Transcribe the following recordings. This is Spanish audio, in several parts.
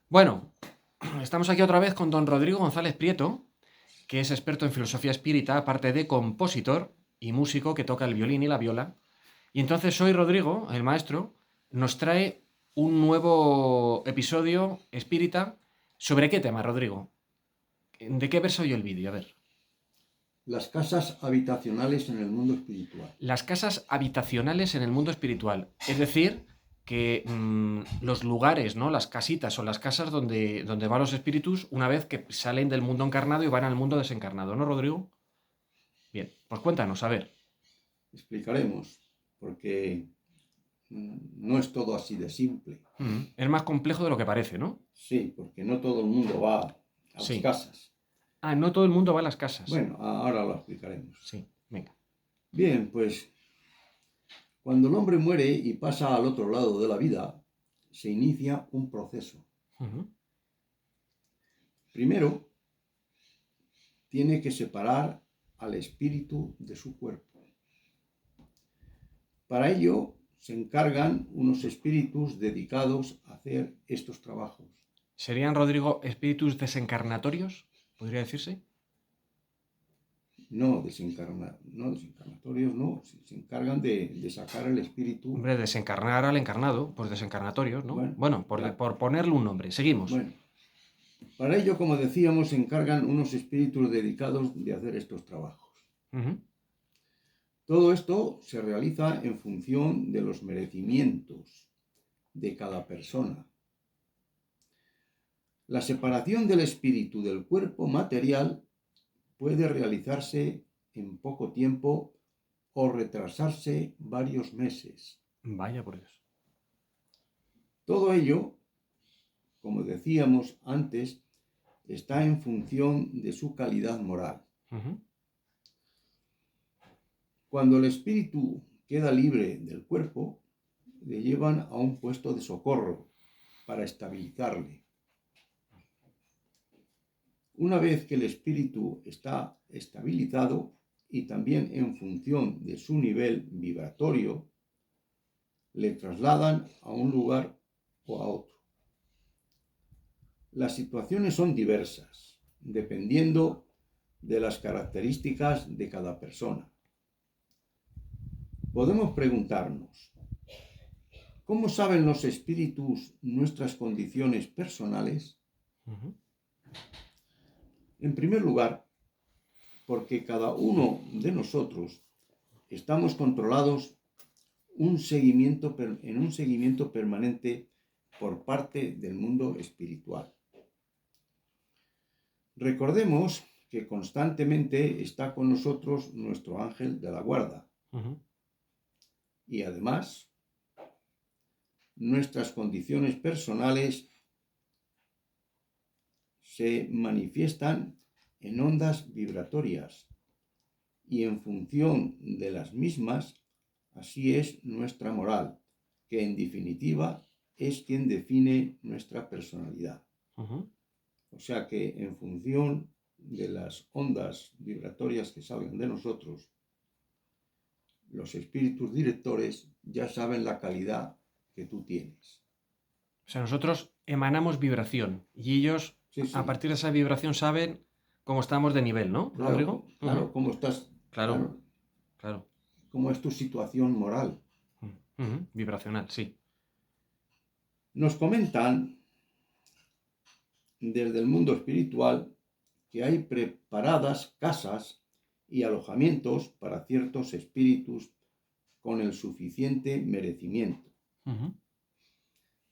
Bueno, estamos aquí otra vez con don Rodrigo González Prieto, que es experto en filosofía espírita, aparte de compositor y músico que toca el violín y la viola. Y entonces hoy Rodrigo, el maestro, nos trae un nuevo episodio espírita. ¿Sobre qué tema, Rodrigo? ¿De qué verso yo el vídeo? A ver. Las casas habitacionales en el mundo espiritual. Las casas habitacionales en el mundo espiritual. Es decir, que los lugares, ¿no? Las casitas o las casas donde van los espíritus una vez que salen del mundo encarnado y van al mundo desencarnado, ¿no, Rodrigo? Bien, pues cuéntanos, a ver. Explicaremos, porque no es todo así de simple. Es más complejo de lo que parece, ¿no? Sí, porque no todo el mundo va a las Sí. casas. Ah, no todo el mundo va a las casas. Bueno, ahora lo explicaremos. Sí, venga. Bien, pues cuando el hombre muere y pasa al otro lado de la vida, se inicia un proceso. Ujú. Primero, tiene que separar al espíritu de su cuerpo. Para ello, se encargan unos espíritus dedicados a hacer estos trabajos. ¿Serían, Rodrigo, espíritus desencarnatorios? ¿Podría decirse? No desencarnatorios, no, se encargan de sacar el espíritu. Hombre, desencarnar al encarnado, pues desencarnatorios, ¿no? Bueno, Bueno, claro. por ponerle un nombre. Seguimos. Bueno, para ello, como decíamos, se encargan unos espíritus dedicados de hacer estos trabajos. Ujú. Todo esto se realiza en función de los merecimientos de cada persona. La separación del espíritu del cuerpo material puede realizarse en poco tiempo o retrasarse varios meses. Vaya por Dios. Todo ello, como decíamos antes, está en función de su calidad moral. Ujú. Cuando el espíritu queda libre del cuerpo, le llevan a un puesto de socorro para estabilizarle. Una vez que el espíritu está estabilizado y también en función de su nivel vibratorio, le trasladan a un lugar o a otro. Las situaciones son diversas, dependiendo de las características de cada persona. Podemos preguntarnos, ¿cómo saben los espíritus nuestras condiciones personales? Ujú. En primer lugar, porque cada uno de nosotros estamos controlados en un seguimiento permanente por parte del mundo espiritual. Recordemos que constantemente está con nosotros nuestro ángel de la guarda. Ujú. Y además, nuestras condiciones personales se manifiestan en ondas vibratorias y en función de las mismas, así es nuestra moral, que en definitiva es quien define nuestra personalidad. Ujú. O sea que en función de las ondas vibratorias que salgan de nosotros, los espíritus directores ya saben la calidad que tú tienes. O sea, nosotros emanamos vibración y ellos, Sí, a sí, partir de esa vibración, saben cómo estamos de nivel, ¿no, claro, Rodrigo? claro, Ujú. cómo estás, Claro, claro, claro. cómo es tu situación moral. Ujú. Vibracional, sí. Nos comentan desde el mundo espiritual que hay preparadas casas y alojamientos para ciertos espíritus con el suficiente merecimiento, Ujú.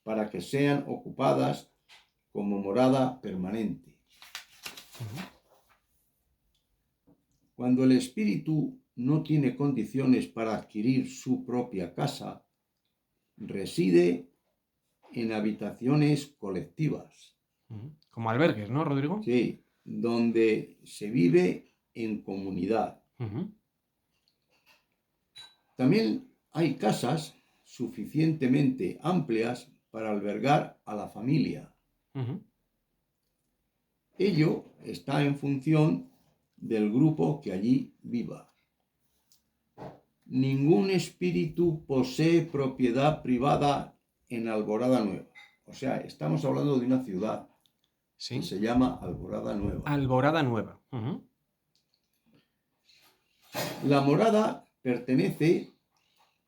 para que sean ocupadas como morada permanente. Ujú. Cuando el espíritu no tiene condiciones para adquirir su propia casa, reside en habitaciones colectivas, Ujú. Como albergues, ¿no, Rodrigo? ¿sí? Donde se vive en comunidad. Ujú. También hay casas suficientemente amplias para albergar a la familia. Ujú. Ello está en función del grupo que allí viva. Ningún espíritu posee propiedad privada en Alborada Nueva. O sea, estamos hablando de una ciudad Sí. que se llama Alborada Nueva. Alborada Nueva. Ujú. La morada pertenece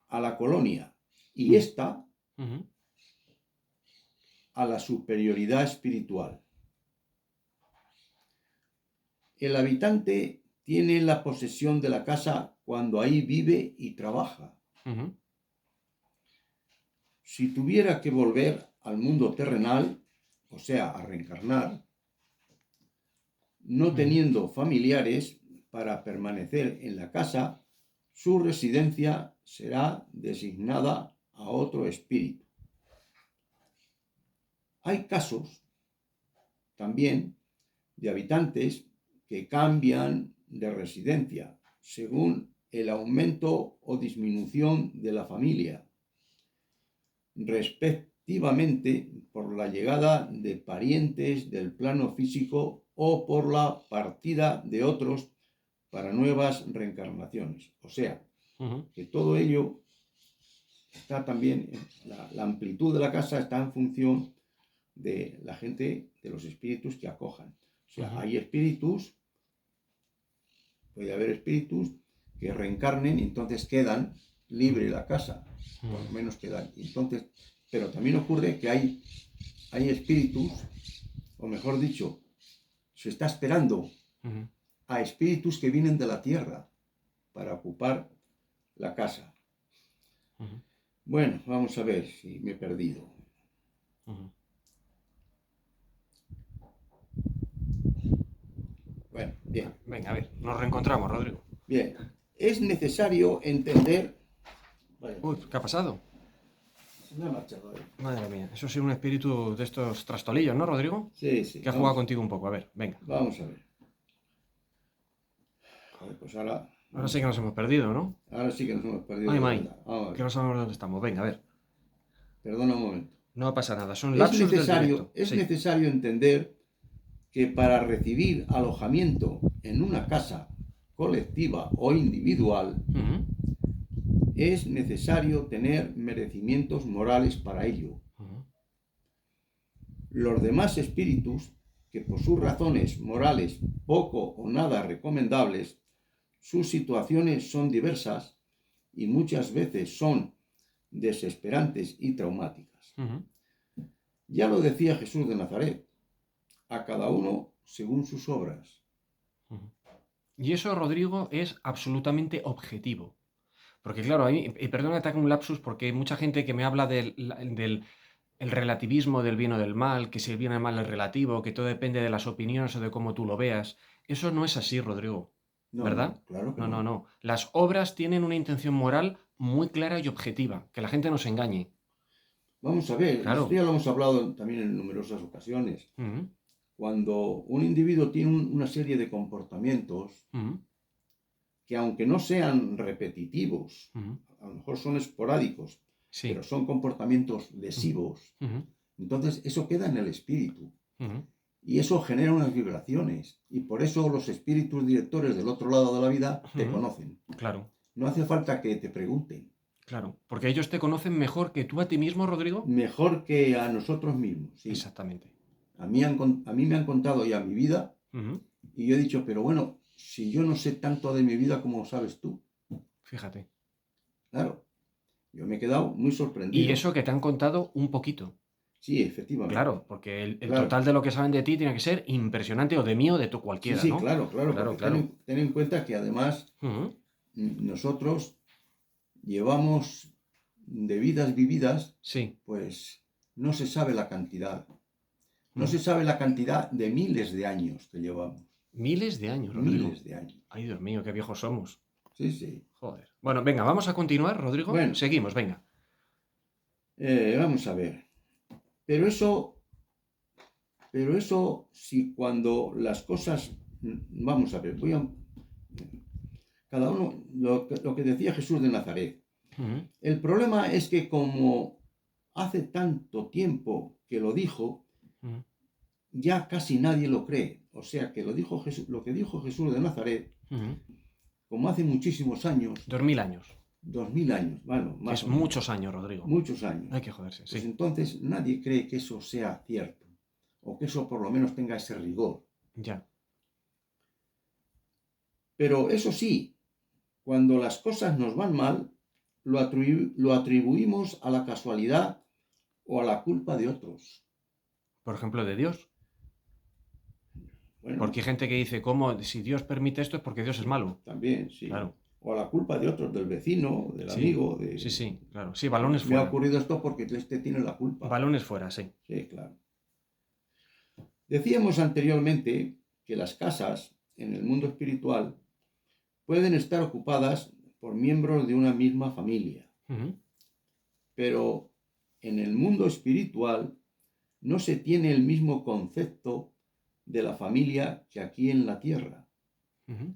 a la colonia y esta Ujú. a la superioridad espiritual. El habitante tiene la posesión de la casa cuando ahí vive y trabaja. Ujú. Si tuviera que volver al mundo terrenal, o sea, a reencarnar, no teniendo familiares para permanecer en la casa, su residencia será designada a otro espíritu. Hay casos también de habitantes que cambian de residencia según el aumento o disminución de la familia, respectivamente por la llegada de parientes del plano físico o por la partida de otros para nuevas reencarnaciones. O sea, Ujú. que todo ello está también, la amplitud de la casa está en función de la gente, de los espíritus que acojan. O sea, Ujú. hay espíritus, puede haber espíritus que reencarnen y entonces quedan libre la casa, por lo menos quedan. Entonces, pero también ocurre que hay espíritus, o mejor dicho, se está esperando Ujú. a espíritus que vienen de la tierra para ocupar la casa. Ujú. Bueno, vamos a ver si me he perdido. Ujú. Bueno, bien, Venga, a ver, nos reencontramos, Rodrigo. bien. Es necesario entender... Vaya, Uy, ¿qué ha pasado? se me ha marchado. Madre mía, eso sí un espíritu de estos trastolillos, ¿no, Rodrigo? Sí, sí, Que ha jugado contigo un poco. A ver, venga. vamos a ver. Joder, pues ahora, Ahora sí que nos hemos perdido, ¿no? ahora sí que nos hemos perdido Ay, de Mai, verdad. Vamos a que ver. no sabemos dónde estamos. Venga, a ver. Perdona un momento. No pasa nada, son lapsus del directo. Es Sí. necesario entender que para recibir alojamiento en una casa colectiva o individual Ujú. es necesario tener merecimientos morales para ello. Ujú. Los demás espíritus, que por sus razones morales poco o nada recomendables, sus situaciones son diversas y muchas veces son desesperantes y traumáticas. Ujú. Ya lo decía Jesús de Nazaret, a cada uno según sus obras. Ujú. Y eso, Rodrigo, es absolutamente objetivo. Porque claro, a mí, y perdona que te haga un lapsus, porque hay mucha gente que me habla del el relativismo del bien o del mal, que si el bien o el mal es relativo, que todo depende de las opiniones o de cómo tú lo veas. Eso no es así, Rodrigo, No, ¿verdad? no, claro que No, no, no. no. Las obras tienen una intención moral muy clara y objetiva, que la gente no se engañe. Vamos a ver, y esto Claro. ya lo hemos hablado también en numerosas ocasiones. Ujú. Cuando un individuo tiene una serie de comportamientos Ujú. que aunque no sean repetitivos, Ujú. a lo mejor son esporádicos, pero Sí. son comportamientos Ujú. lesivos, Ujú. entonces eso queda en el espíritu. Ujú. Y eso genera unas vibraciones. Y por eso los espíritus directores del otro lado de la vida te Ujú. conocen. Claro, No hace falta que te pregunten. claro. Porque ellos te conocen mejor que tú a ti mismo, Rodrigo. Mejor que a nosotros mismos, sí. Exactamente. A mí me han contado ya mi vida Ujú. y yo he dicho, pero bueno, si yo no sé tanto de mi vida como sabes tú. Fíjate. Claro, yo me he quedado muy Y sorprendido. eso que te han contado un poquito. Sí, efectivamente. Claro, porque el Claro. total de lo que saben de ti tiene que ser impresionante, o de mí o de tu Sí, cualquiera, sí, ¿no? claro, claro, Claro, porque ten claro. ten en cuenta que además Ujú. nosotros llevamos de vidas vividas, Sí. pues no se sabe la cantidad. No Ujú. se sabe la cantidad de miles de años que llevamos. Miles de años, Rodrigo. Miles de años. Ay, Dios mío, qué viejos somos. Sí, sí. Joder. Bueno, venga, vamos a continuar, Rodrigo. Bueno, Seguimos, venga. vamos a ver. Pero si cuando las cosas, vamos a ver, cada uno, lo que decía Jesús de Nazaret. Ujú. El problema es que como hace tanto tiempo que lo dijo, Ujú. ya casi nadie lo cree. O sea que lo que dijo Jesús de Nazaret, Ujú. como hace muchísimos años, 2000 años. 2000 años, bueno, más Es o menos, muchos años, Rodrigo. muchos años. Hay que joderse, Pues sí. entonces nadie cree que eso sea cierto, o que eso por lo menos tenga ese rigor. Ya. Pero eso sí, cuando las cosas nos van mal, lo atribuimos a la casualidad o a la culpa de otros. Por ejemplo, de Dios. Bueno, Porque hay gente que dice, ¿cómo? Si Dios permite esto es porque Dios es malo. también, sí. Claro. O a la culpa de otros, del vecino, del Sí, amigo. sí, claro. Sí, balones Me ha fuera. ocurrido esto porque este tiene la culpa. Balones fuera, sí. Sí, claro. Decíamos anteriormente que las casas en el mundo espiritual pueden estar ocupadas por miembros de una misma familia, Ujú, pero en el mundo espiritual no se tiene el mismo concepto de la familia que aquí en la tierra. ujú.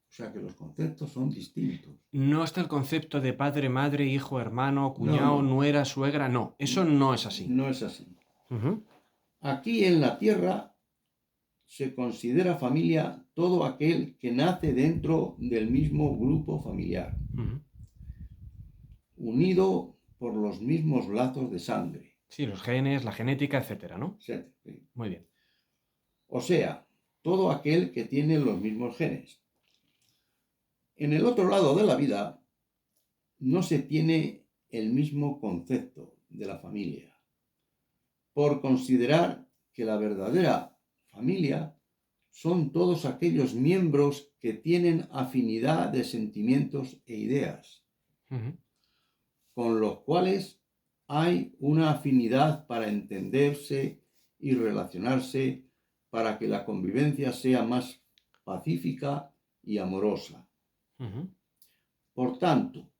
O sea que los conceptos son distintos. No está el concepto de padre, madre, hijo, hermano, cuñado, No, nuera, suegra. No, eso no es así. no es así. Ujú, Aquí en la tierra se considera familia todo aquel que nace dentro del mismo grupo familiar, ujú. unido por los mismos lazos de sangre, Sí, los genes, la genética, etcétera, ¿no? etc. Muy bien. O sea, todo aquel que tiene los mismos genes. En el otro lado de la vida no se tiene el mismo concepto de la familia, por considerar que la verdadera familia son todos aquellos miembros que tienen afinidad de sentimientos e ideas, Ujú, con los cuales hay una afinidad para entenderse y relacionarse para que la convivencia sea más pacífica y amorosa. ujú, Por tanto,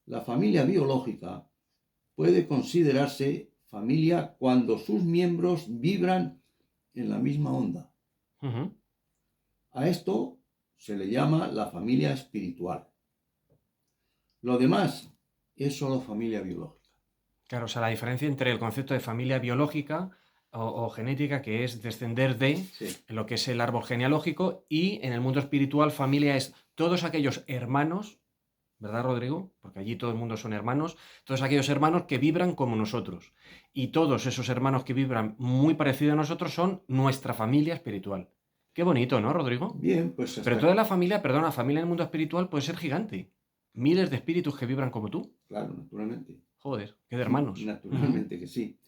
la familia biológica puede considerarse familia cuando sus miembros vibran en la misma onda. ujú. A esto se le llama la familia espiritual. Lo demás es solo familia biológica. Claro, o sea, la diferencia entre el concepto de familia biológica o genética, que es descender de Sí, lo que es el árbol genealógico, y en el mundo espiritual, familia es todos aquellos hermanos, ¿verdad, Rodrigo? Porque allí todo el mundo son hermanos, todos aquellos hermanos que vibran como nosotros. Y todos esos hermanos que vibran muy parecido a nosotros son nuestra familia espiritual. Qué bonito, ¿no, Rodrigo? bien, pues Pero hasta... toda la familia, perdona, la familia en el mundo espiritual puede ser gigante. Miles de espíritus que vibran como tú. Claro, naturalmente. Joder, qué de hermanos. Ujú, Naturalmente que sí.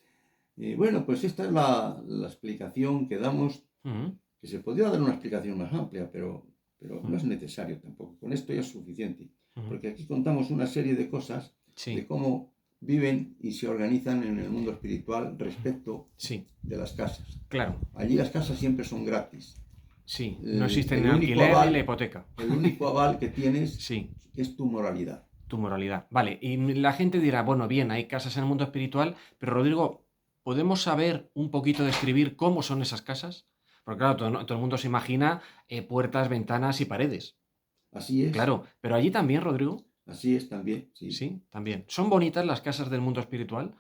Bueno, pues esta es la explicación que damos, ujú, que se podría dar una explicación más amplia, pero no es ujú, necesario tampoco. Con esto ya es suficiente, ujú. porque aquí contamos una serie de cosas de Sí, cómo viven y se organizan en el mundo espiritual respecto sí, de las casas. claro. Allí las casas siempre son gratis. Sí, no existe ni El el único alquiler ni la aval, hipoteca. el único aval que tienes Sí, es tu moralidad. tu moralidad. Vale, y la gente dirá, bueno, bien, hay casas en el mundo espiritual, pero Rodrigo, ¿podemos saber un poquito describir cómo son esas casas? Porque claro, todo el mundo se imagina puertas, ventanas y paredes. Así Claro, pero allí también, Rodrigo. es también, sí. Sí, también. ¿Son bonitas las casas del mundo espiritual? ¿De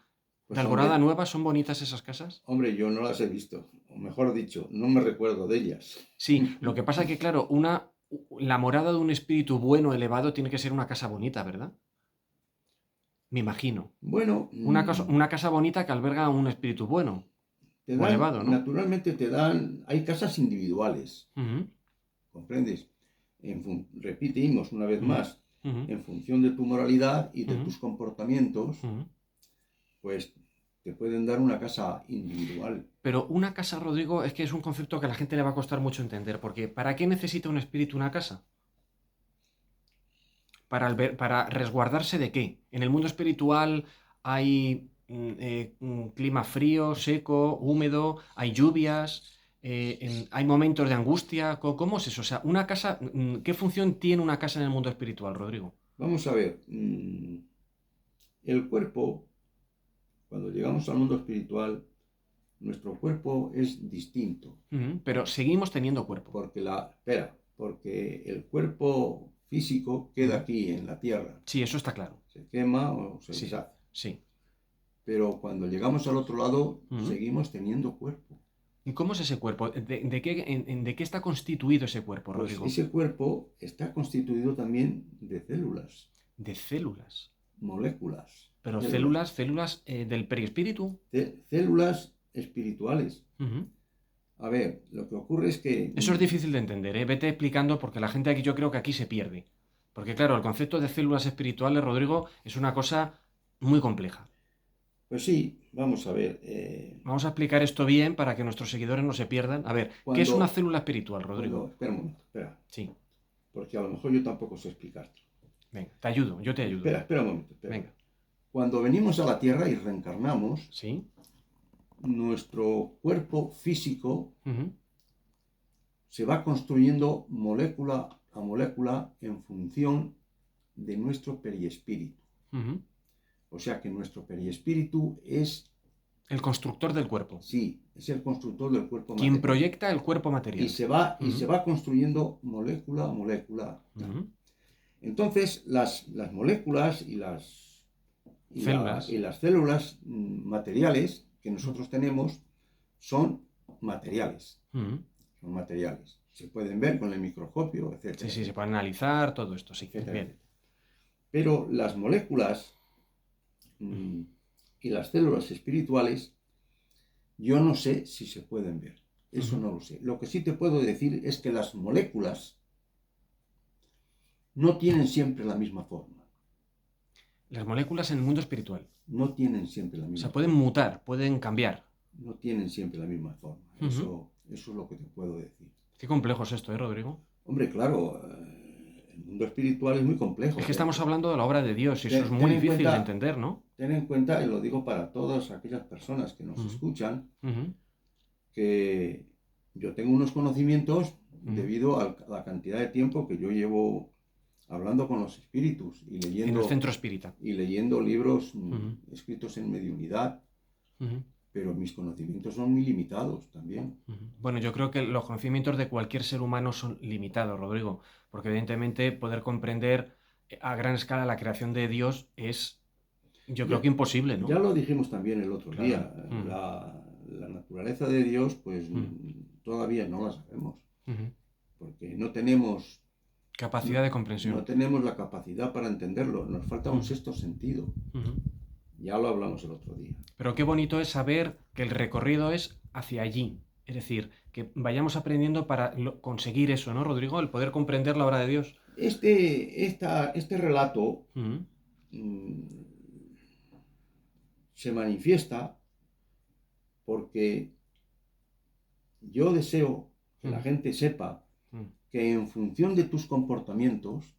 Pues Alborada hombre, Nueva son bonitas esas casas? hombre, yo no las he visto, o mejor dicho, no me recuerdo de ellas. Sí, lo que pasa es que, claro, la morada de un espíritu bueno, elevado, tiene que ser una casa bonita, ¿verdad? Me imagino. Bueno, Una casa bonita que alberga a un espíritu bueno te o dan, elevado, ¿no? naturalmente te dan, hay casas individuales, Ujú, ¿comprendes? Repetimos una vez ujú, más, ujú, en función de tu moralidad y de ujú, tus comportamientos, ujú. pues te pueden dar una casa individual. Pero una casa, Rodrigo, es que es un concepto que a la gente le va a costar mucho entender, porque ¿para qué necesita un espíritu una casa? ¿Para resguardarse de qué? En el mundo espiritual hay un clima frío, seco, húmedo, hay lluvias, hay momentos de angustia. ¿Cómo es eso? O sea, una casa, ¿qué función tiene una casa en el mundo espiritual, Rodrigo? Vamos a ver, el cuerpo, cuando llegamos al mundo espiritual, nuestro cuerpo es distinto, Ujú, pero seguimos teniendo cuerpo. porque el cuerpo físico queda Ujú. aquí en la tierra, Sí, eso está claro. se quema o se Sí, deshace. sí. Pero cuando llegamos al otro lado, Ujú. seguimos teniendo cuerpo. ¿Y cómo es ese cuerpo? ¿De qué está constituido ese cuerpo, Pues Rodrigo? ese cuerpo está constituido también de células. De células. moléculas. Pero células del perispíritu. Células espirituales. Ujú. A ver, lo que ocurre es que... Eso es difícil de entender, ¿eh? Vete explicando porque la gente aquí yo creo que aquí se pierde. Porque claro, el concepto de células espirituales, Rodrigo, es una cosa muy compleja. Pues sí, vamos a ver. Vamos a explicar esto bien para que nuestros seguidores no se pierdan. A ver, ¿qué es una célula espiritual, Rodrigo? Espera un momento, espera. Sí, Porque a lo mejor yo tampoco sé explicarte. venga, te ayudo, yo te ayudo. Espera un momento, espera. Venga, Cuando venimos a la Tierra y reencarnamos, sí. nuestro cuerpo físico Ujú, se va construyendo molécula a molécula en función de nuestro perispíritu. ujú. O sea que nuestro perispíritu es, El constructor del cuerpo. sí, es el constructor del cuerpo Quien material. proyecta el cuerpo material. Y se Ujú, va construyendo molécula a molécula. ujú. Entonces, las moléculas Células. y las células materiales que nosotros tenemos son materiales. Ujú. Son materiales. Se pueden ver con el microscopio, etcétera. Sí, se puede analizar todo esto, sí. Etcétera, Bien. etcétera. Pero las moléculas y las células espirituales, yo no sé si se pueden ver. Eso no lo sé. Lo que sí te puedo decir es que las moléculas no tienen siempre la misma forma. Las moléculas en el mundo espiritual. No tienen siempre la O misma sea, forma. pueden mutar, pueden cambiar. No tienen siempre la misma forma. Eso es lo que te puedo decir. Qué complejo es esto, ¿eh, Rodrigo? Hombre, claro, el mundo espiritual es muy complejo. Es que estamos hablando de la obra de Dios y eso es muy difícil de entender, ¿no? Ten en cuenta, y lo digo para todas aquellas personas que nos escuchan, que yo tengo unos conocimientos debido a la cantidad de tiempo que yo llevo hablando con los espíritus y leyendo, En el centro espírita. y leyendo libros escritos en mediunidad, Ujú, pero mis conocimientos son muy limitados también. ujú. Bueno, yo creo que los conocimientos de cualquier ser humano son limitados, Rodrigo, porque evidentemente poder comprender a gran escala la creación de Dios es, yo creo que imposible, ¿no? Ya lo dijimos también el otro Claro. día, la naturaleza de Dios, pues todavía no la sabemos, Ujú. porque no tenemos Capacidad de no comprensión. tenemos la capacidad para entenderlo, nos falta un sexto sentido. Ujú. Ya lo hablamos el otro día. Pero qué bonito es saber que el recorrido es hacia allí. Es decir, que vayamos aprendiendo para conseguir eso, ¿no, Rodrigo? El poder comprender la obra de Dios. Este relato Ujú, se manifiesta porque yo deseo que la gente sepa que en función de tus comportamientos,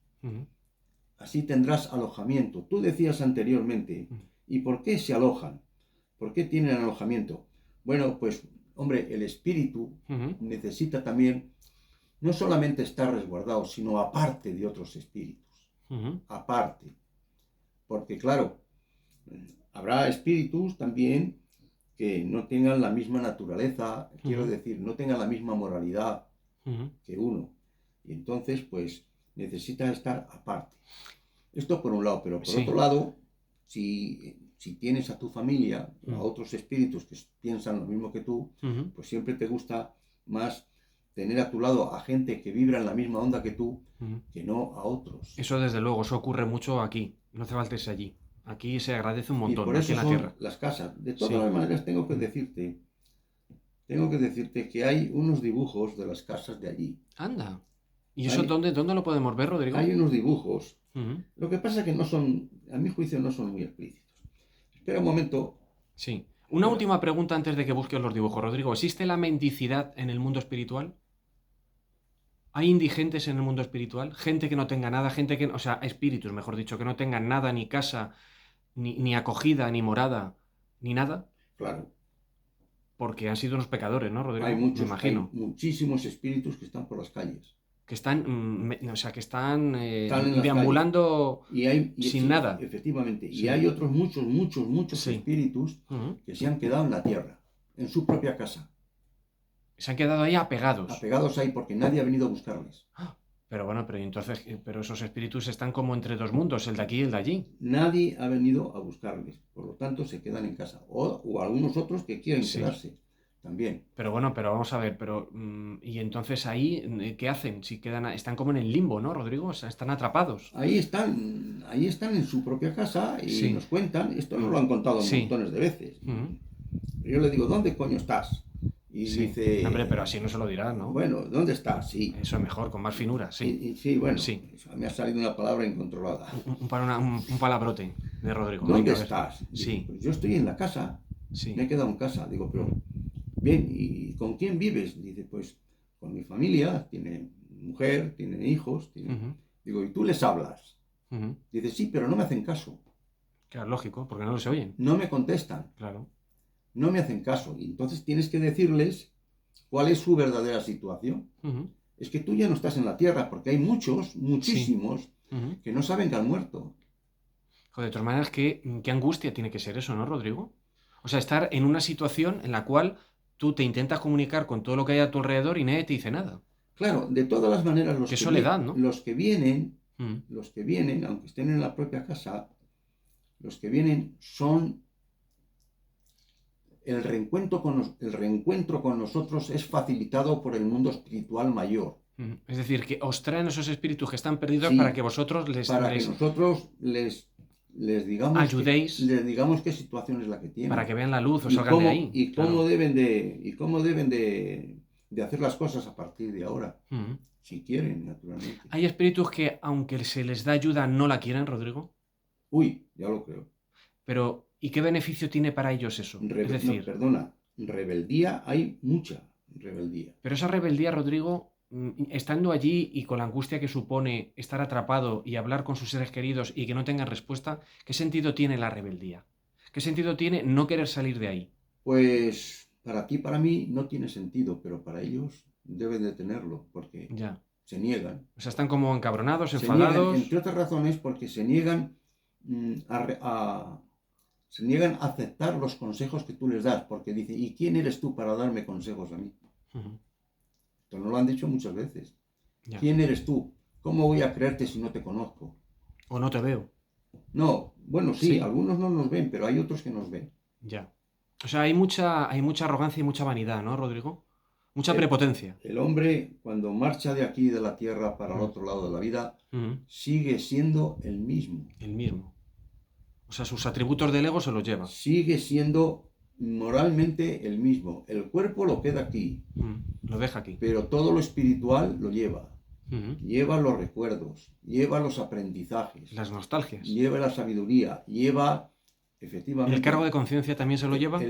así tendrás alojamiento. Tú decías anteriormente, ¿y por qué se alojan? ¿Por qué tienen alojamiento? Bueno, pues, hombre, el espíritu necesita también no solamente estar resguardado, sino aparte de otros espíritus. Aparte. Porque, claro, habrá espíritus también que no tengan la misma naturaleza, quiero decir, no tengan la misma moralidad que uno. Y entonces, pues, necesita estar aparte. Esto por un lado, pero por otro lado, si tienes a tu familia, a otros espíritus que piensan lo mismo que tú, pues siempre te gusta más tener a tu lado a gente que vibra en la misma onda que tú, que no a otros. Eso desde luego, eso ocurre mucho aquí. No hace falta irse allí. Aquí se agradece un montón, y por eso aquí en la son tierra. Las casas. De todas maneras, tengo que decirte que hay unos dibujos de las casas de allí. Anda. ¿Y eso dónde lo podemos ver, Rodrigo? Hay unos dibujos. Lo que pasa es que no son, a mi juicio, no son muy explícitos. Espera un momento. Sí. Una última pregunta antes de que busques los dibujos, Rodrigo. ¿Existe la mendicidad en el mundo espiritual? ¿Hay indigentes en el mundo espiritual? Gente que no tenga nada, gente que... O sea, espíritus, mejor dicho, que no tengan nada, ni casa, ni acogida, ni morada, ni nada. Claro. Porque han sido unos pecadores, ¿no, Rodrigo? Hay Me imagino. Hay muchísimos espíritus que están por las calles. Que están, que están Están deambulando sin nada. Efectivamente. Sí. Y hay otros muchos espíritus que se han quedado en la tierra, en su propia casa. Se han quedado ahí apegados. Apegados ahí porque nadie ha venido a buscarles. Pero bueno, pero esos espíritus están como entre dos mundos, el de aquí y el de allí. Nadie ha venido a buscarles, por lo tanto se quedan en casa. O algunos otros que quieren quedarse. también. Pero bueno, pero vamos a ver, y entonces ahí, ¿qué hacen? Si están como en el limbo, ¿no, Rodrigo? O sea, están atrapados. Ahí están en su propia casa y Sí. nos cuentan, esto nos Mm. lo han contado Sí. montones de veces. Ujú. Yo le digo, ¿dónde coño estás? Y Sí. No, hombre, pero dice, así no se lo dirás, ¿no? bueno, ¿dónde estás? Sí. Eso es mejor, con más finura, sí. Y sí, bueno, Sí. me ha salido una palabra incontrolada. Un palabrote de Rodrigo. ¿Dónde Venga, a ver. estás? Dice, Sí. pues yo estoy en la casa, me Sí. he quedado en casa. Digo, pero Ujú. bien, ¿y con quién vives? Dice, pues con mi familia, tiene mujer, tiene hijos. Ujú. Digo, ¿y tú les hablas? Ujú. Dice, sí, pero no me hacen caso, Claro, lógico, porque no se oyen. no me contestan, Claro. no me hacen caso. Y entonces tienes que decirles cuál es su verdadera situación. Ujú. Es que tú ya no estás en la tierra, porque hay muchos, Sí. muchísimos, Ujú. que no saben que han muerto. Joder, de todas maneras, qué angustia tiene que ser eso, ¿no, Rodrigo? O sea, estar en una situación en la cual tú te intentas comunicar con todo lo que hay a tu alrededor y nadie te dice nada. Claro, de todas las maneras, Qué soledad, ¿no? Mm. los que vienen, aunque estén en la propia casa, los que vienen son el reencuentro con nosotros es facilitado por el mundo espiritual mayor. Es decir, que os traen esos espíritus que están perdidos Sí, para que vosotros para que nosotros ayudéis, les digamos qué situación es la que para tienen que vean la luz o salgan de ahí. Claro. y cómo deben de hacer las cosas a partir de ahora, Mm. si quieren, naturalmente. Hay espíritus que, aunque se les da ayuda, no la quieren, Rodrigo. Uy, ya lo creo. Pero, ¿y qué beneficio tiene para ellos eso? Es No, decir, perdona, rebeldía hay mucha rebeldía. pero esa rebeldía, Rodrigo, estando allí y con la angustia que supone estar atrapado y hablar con sus seres queridos y que no tengan respuesta, ¿qué sentido tiene la rebeldía? ¿Qué sentido tiene no querer salir de ahí? Pues para ti, para mí, no tiene sentido, pero para ellos deben de tenerlo, porque Ya. se niegan. O sea, están como encabronados, Se niegan, enfadados. entre otras razones, porque se niegan se niegan a aceptar los consejos que tú les das, porque dicen, ¿y quién eres tú para darme consejos a mí? Ujú. Esto nos lo han dicho muchas veces. Ya. ¿Quién eres tú? ¿Cómo voy a creerte si no te conozco? O no te veo. No, bueno, sí, Sí. algunos no nos ven, pero hay otros que nos ven. Ya. O sea, hay mucha arrogancia y mucha vanidad, ¿no, Rodrigo? Mucha El, prepotencia. el hombre, cuando marcha de aquí, de la tierra, para el Mm. otro lado de la vida, Ujú. sigue siendo el mismo. El mismo. O sea, sus atributos del ego se los lleva. Sigue siendo moralmente el mismo. El cuerpo lo queda aquí, Lo deja aquí. pero todo lo espiritual lo lleva. Ujú. Lleva los recuerdos, lleva los aprendizajes, Las nostalgias. lleva la sabiduría, lleva efectivamente... ¿El cargo de conciencia también se lo lleva?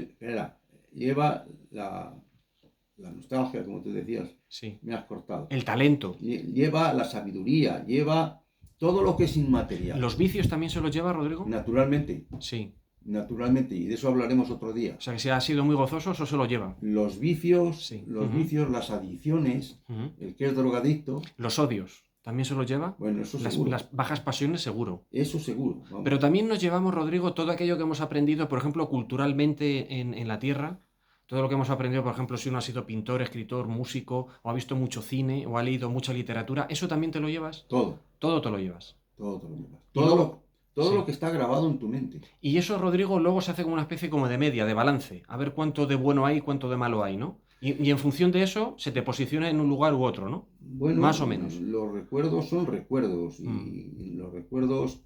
Lleva la nostalgia, como tú decías, Sí. me has cortado. El talento. Lleva la sabiduría, lleva todo lo que es inmaterial. ¿Los vicios también se los lleva, Rodrigo? Naturalmente, Sí. naturalmente, y de eso hablaremos otro día. O sea, que si ha sido muy gozoso, eso se lo lleva. Los vicios, Sí. las adicciones, Ujú. el que es drogadicto, Los odios. ¿También se los lleva? bueno, eso Las, seguro. las bajas pasiones, seguro. Eso seguro. Vamos. Pero también nos llevamos, Rodrigo, todo aquello que hemos aprendido, por ejemplo, culturalmente en la Tierra. Todo lo que hemos aprendido, por ejemplo, si uno ha sido pintor, escritor, músico, o ha visto mucho cine, o ha leído mucha literatura, ¿eso también te lo llevas? Todo, Todo te lo llevas. todo te lo llevas. Y luego- Todo sí. lo que está grabado en tu mente. Y eso, Rodrigo, luego se hace como una especie como de media, de balance. A ver cuánto de bueno hay y cuánto de malo hay, ¿no? Y en función de eso, se te posiciona en un lugar u otro, ¿no? Bueno, Más o menos. los recuerdos son recuerdos y los recuerdos,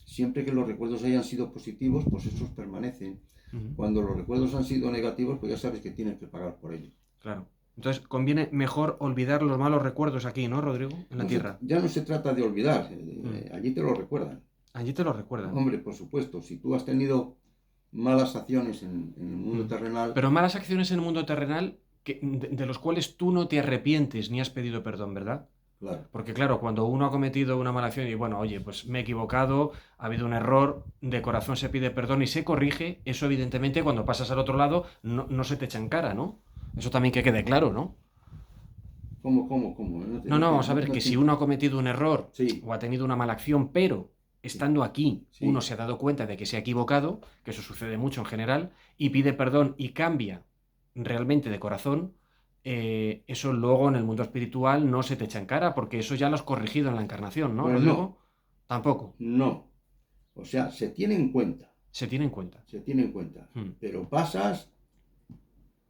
siempre que los recuerdos hayan sido positivos, pues esos permanecen. Ujú. Cuando los recuerdos han sido negativos, pues ya sabes que tienes que pagar por ello. Claro. Entonces, conviene mejor olvidar los malos recuerdos aquí, ¿no, Rodrigo? En la Tierra. Ya no se trata de olvidar, allí te lo recuerdan. Allí te lo recuerdan. Hombre, por supuesto, si tú has tenido malas acciones en el mundo terrenal, Pero malas acciones en el mundo terrenal de los cuales tú no te arrepientes ni has pedido perdón, ¿verdad? claro, Porque claro, cuando uno ha cometido una mala acción y bueno, oye, pues me he equivocado, ha habido un error, de corazón se pide perdón y se corrige, eso evidentemente cuando pasas al otro lado no se te echa en cara, ¿no? Eso también que quede claro, ¿no? ¿cómo? No, vamos a ver, que si uno ha cometido un error Sí. o ha tenido una mala acción, pero estando aquí Sí. uno se ha dado cuenta de que se ha equivocado, que eso sucede mucho en general, y pide perdón y cambia realmente de corazón, eso luego en el mundo espiritual no se te echa en cara, porque eso ya lo has corregido en la encarnación, ¿no, Pues Rodrigo? no. Tampoco. No. O sea, se tiene en cuenta, Se tiene en cuenta. se tiene en cuenta. Hmm. Pero pasas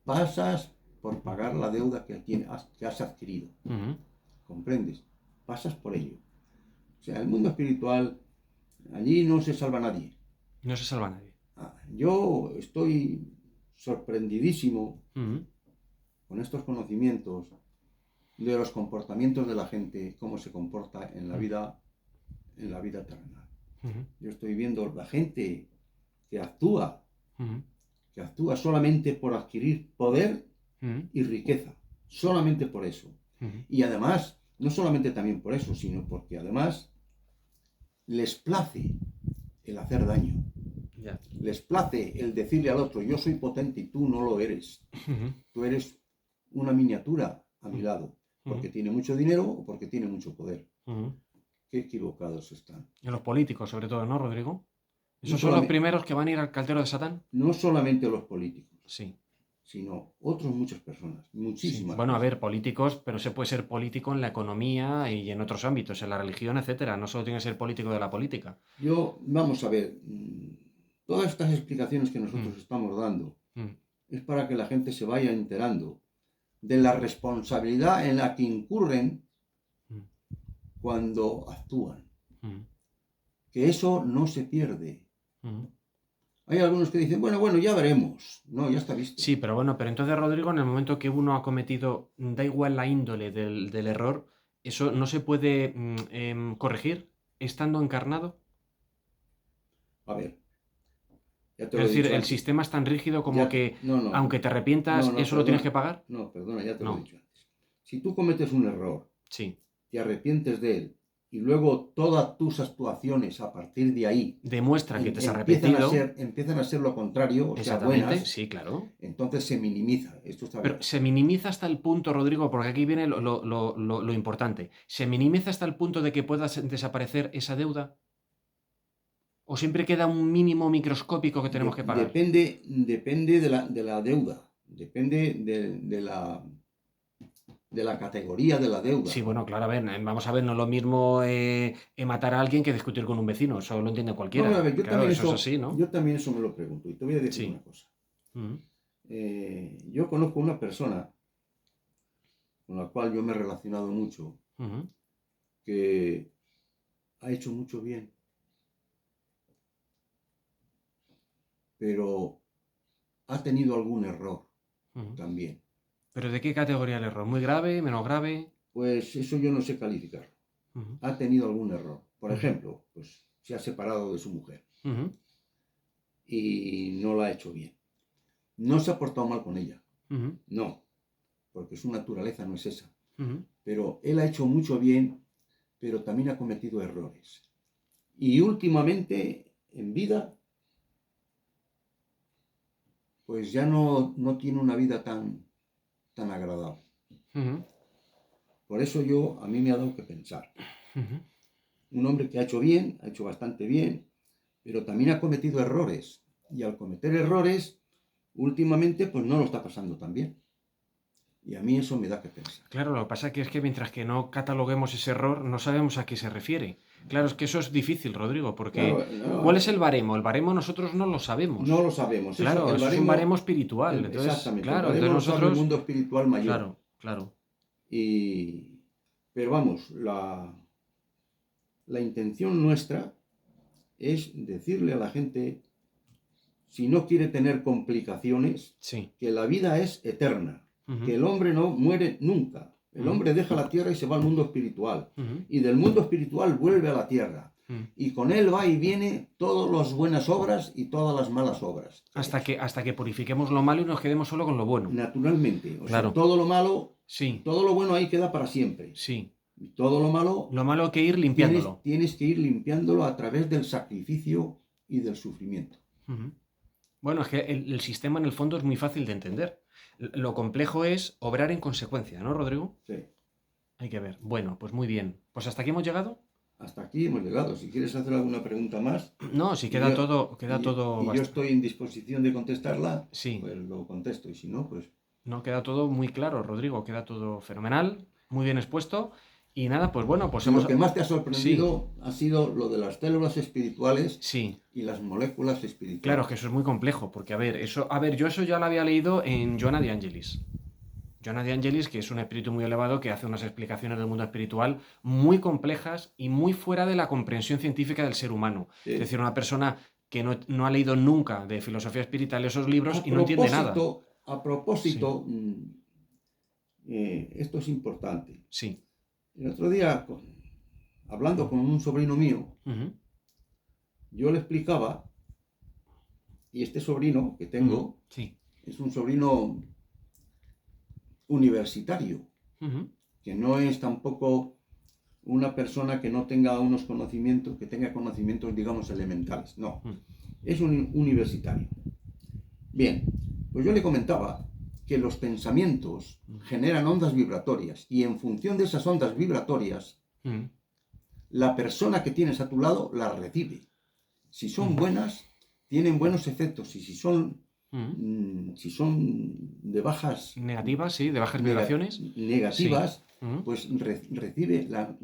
pasas por pagar la deuda que has adquirido. ¿Comprendes? Pasas por ello. O sea, el mundo espiritual, allí no se salva nadie. No se salva nadie. Yo estoy sorprendidísimo con estos conocimientos de los comportamientos de la gente, cómo se comporta en la vida terrenal. Yo estoy viendo la gente que actúa solamente por adquirir poder y riqueza, solamente por eso. Y además, no solamente también por eso, sino porque además les place el hacer daño. Ya. Les place el decirle al otro, yo soy potente y tú no lo eres. Tú eres una miniatura a mi lado, porque tiene mucho dinero o porque tiene mucho poder. Qué equivocados están. Y los políticos, sobre todo, ¿no, Rodrigo? ¿Esos son los primeros que van a ir al caldero de Satán? No solamente los políticos. Sí. Sino otras muchas personas, muchísimas. Sí. Bueno, a ver, políticos, pero se puede ser político en la economía y en otros ámbitos, en la religión, etcétera. No solo tiene que ser político de la política. Vamos a ver, todas estas explicaciones que nosotros estamos dando es para que la gente se vaya enterando de la responsabilidad en la que incurren cuando actúan. Que eso no se pierde. Hay algunos que dicen, bueno, ya veremos. No, ya está visto. Sí, pero entonces, Rodrigo, en el momento que uno ha cometido, da igual la índole del error, ¿eso no se puede corregir estando encarnado? A ver. Es decir, el sistema es tan rígido como que, aunque te arrepientas, ¿eso lo tienes que pagar? No, perdona, ya te lo he dicho antes. Si tú cometes un error, te arrepientes de él, y luego todas tus actuaciones a partir de ahí demuestran que te has arrepentido, empiezan a ser lo contrario, o sea, exactamente, buenas, sí, claro. Entonces se minimiza. Esto está Pero bien. se minimiza hasta el punto, Rodrigo, porque aquí viene lo importante. ¿Se minimiza hasta el punto de que pueda desaparecer esa deuda? ¿O siempre queda un mínimo microscópico que tenemos que pagar? Depende de la deuda, depende de la categoría de la deuda. Sí, bueno, claro, vamos a ver, no es lo mismo matar a alguien que discutir con un vecino, eso lo entiende cualquiera. No, a ver, claro, eso es así, ¿no? Yo también eso me lo pregunto, y te voy a decir una cosa. Yo conozco una persona con la cual yo me he relacionado mucho, que ha hecho mucho bien, pero ha tenido algún error también. ¿Pero de qué categoría el error? ¿Muy grave? ¿Menos grave? Pues eso yo no sé calificarlo. Ha tenido algún error. Por ejemplo, pues se ha separado de su mujer y no la ha hecho bien. No se ha portado mal con ella. No, porque su naturaleza no es esa. Pero él ha hecho mucho bien, pero también ha cometido errores. Y últimamente, en vida, pues ya no tiene una vida tan agradable. Por eso a mí me ha dado que pensar. Un hombre que ha hecho bien, ha hecho bastante bien, pero también ha cometido errores. Y al cometer errores, últimamente, pues no lo está pasando tan bien. Y a mí eso me da que pensar. Claro, lo que pasa es que mientras que no cataloguemos ese error, no sabemos a qué se refiere. Claro, es que eso es difícil, Rodrigo, porque ¿cuál es el baremo? El baremo nosotros no lo sabemos. No lo sabemos. Claro, eso es un baremo espiritual. Entonces, exactamente. Claro, el baremo entonces nosotros... el mundo espiritual mayor. Claro. Pero vamos, la intención nuestra es decirle a la gente, si no quiere tener complicaciones, que la vida es eterna. Que el hombre no muere nunca. El hombre deja la tierra y se va al mundo espiritual. Y del mundo espiritual vuelve a la tierra. Y con él va y viene todas las buenas obras y todas las malas obras. Hasta que purifiquemos lo malo y nos quedemos solo con lo bueno. Naturalmente. O sea, todo lo malo, todo lo bueno ahí queda para siempre. Y todo lo malo... Lo malo hay que ir limpiándolo. Tienes que ir limpiándolo a través del sacrificio y del sufrimiento. Bueno, es que el sistema en el fondo es muy fácil de entender. Lo complejo es obrar en consecuencia, ¿no, Rodrigo? Sí. Hay que ver. Bueno, pues muy bien. Pues hasta aquí hemos llegado. Hasta aquí hemos llegado. Si quieres hacer alguna pregunta más... No, si queda todo... Y yo estoy en disposición de contestarla, sí. Pues lo contesto. Y si no, pues... No, queda todo muy claro, Rodrigo. Queda todo fenomenal, muy bien expuesto. Y nada, pues bueno, pues Lo que más te ha sorprendido ha sido lo de las células espirituales Sí, y las moléculas claro, espirituales. es que eso es muy complejo, porque yo eso ya lo había leído en Joana de Angelis. Joana de Angelis, que es un espíritu muy elevado que hace unas explicaciones del mundo espiritual muy complejas y muy fuera de la comprensión científica del ser humano. Sí. Es decir, una persona que no ha leído nunca de filosofía espiritual esos libros y no entiende nada. A propósito, esto es importante. Sí. El otro día, hablando con un sobrino mío, yo le explicaba, y este sobrino que tengo Sí. es un sobrino universitario, que no es tampoco una persona que no tenga unos conocimientos, que tenga conocimientos, digamos, elementales. No, es un universitario. Bien, pues yo le comentaba que los pensamientos generan ondas vibratorias y en función de esas ondas vibratorias, la persona que tienes a tu lado las recibe. Si son buenas, tienen buenos efectos, y si son de bajas... Negativas, sí, de bajas vibraciones. Negativas, sí. Pues recibe la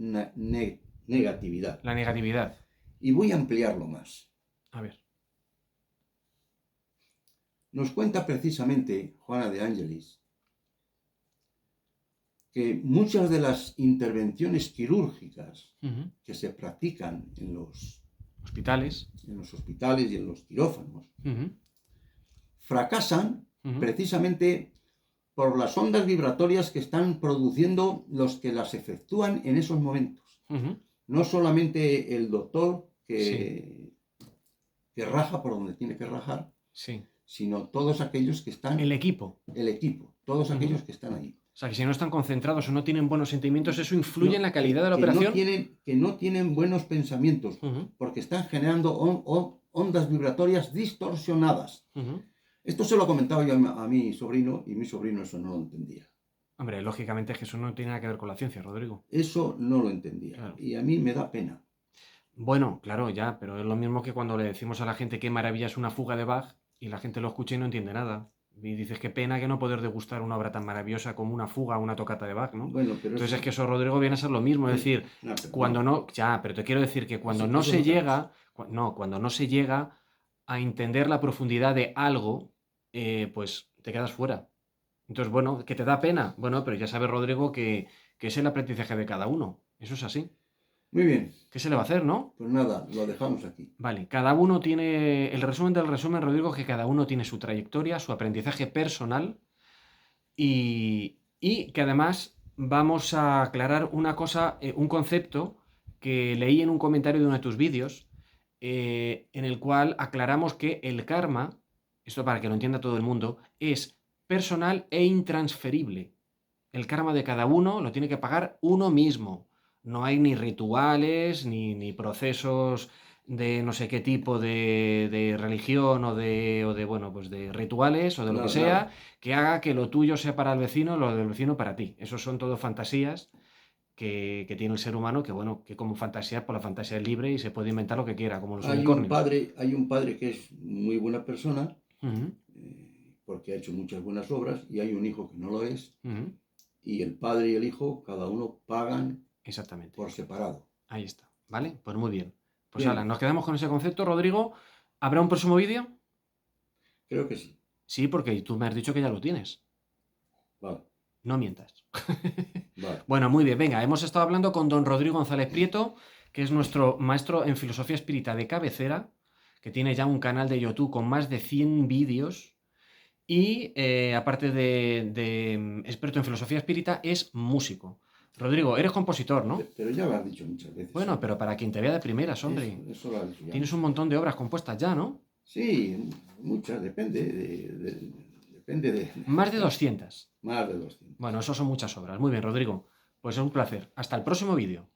negatividad. La negatividad. Y voy a ampliarlo más. A ver. Nos cuenta precisamente Joana de Angelis que muchas de las intervenciones quirúrgicas que se practican en los hospitales y en los quirófanos fracasan precisamente por las ondas vibratorias que están produciendo los que las efectúan en esos momentos. No solamente el doctor que raja por donde tiene que rajar, sino todos aquellos que están... El equipo, todos aquellos que están ahí. O sea, que si no están concentrados o no tienen buenos sentimientos, eso influye en la calidad de la operación. Que no tienen buenos pensamientos, porque están generando ondas vibratorias distorsionadas. Esto se lo comentaba yo a mi sobrino, y mi sobrino eso no lo entendía. Hombre, lógicamente es que eso no tiene nada que ver con la ciencia, Rodrigo. Eso no lo entendía, claro. Y a mí me da pena. Bueno, claro, ya, pero es lo mismo que cuando le decimos a la gente qué maravilla es una fuga de Bach y la gente lo escucha y no entiende nada. Y dices, qué pena que no poder degustar una obra tan maravillosa como una fuga o una tocata de Bach, ¿no? Bueno, pero entonces es que eso, Rodrigo, viene a ser lo mismo. Es decir, cuando no... Ya, pero te quiero decir que cuando no se llega... cuando no se llega a entender la profundidad de algo, pues te quedas fuera. Entonces, bueno, ¿que te da pena? Bueno, pero ya sabes, Rodrigo, que es el aprendizaje de cada uno. Eso es así. Muy bien. ¿Qué se le va a hacer, no? Pues nada, lo dejamos aquí. Vale, cada uno tiene... El resumen del resumen, Rodrigo, es que cada uno tiene su trayectoria, su aprendizaje personal y que además vamos a aclarar una cosa, un concepto que leí en un comentario de uno de tus vídeos, en el cual aclaramos que el karma, esto para que lo entienda todo el mundo, es personal e intransferible. El karma de cada uno lo tiene que pagar uno mismo. No hay ni rituales, ni procesos de no sé qué tipo de religión o de, bueno, pues de rituales o de lo que sea, que haga que lo tuyo sea para el vecino, lo del vecino para ti. Esos son todo fantasías que tiene el ser humano, que bueno, que como fantasía, pues la fantasía es libre y se puede inventar lo que quiera, como los unicornios. Hay un padre que es muy buena persona, porque ha hecho muchas buenas obras, y hay un hijo que no lo es, y el padre y el hijo, cada uno pagan exactamente por separado. Ahí está, ¿vale? Pues muy bien. Pues ahora, nos quedamos con ese concepto, Rodrigo. ¿Habrá un próximo vídeo? Creo que sí. Sí, porque tú me has dicho que ya lo tienes. Vale. No mientas. Vale. Bueno, muy bien. Venga, hemos estado hablando con don Rodrigo González Prieto, que es nuestro maestro en filosofía espírita de cabecera, que tiene ya un canal de YouTube con más de 100 vídeos. Y aparte de experto en filosofía espírita, es músico. Rodrigo, eres compositor, ¿no? Pero ya lo has dicho muchas veces. Bueno, pero para quien te vea de primeras, hombre. Eso lo has dicho ya. Tienes un montón de obras compuestas ya, ¿no? Sí, muchas, depende de... Más de 200. Más de 200. Bueno, eso son muchas obras. Muy bien, Rodrigo. Pues es un placer. Hasta el próximo vídeo.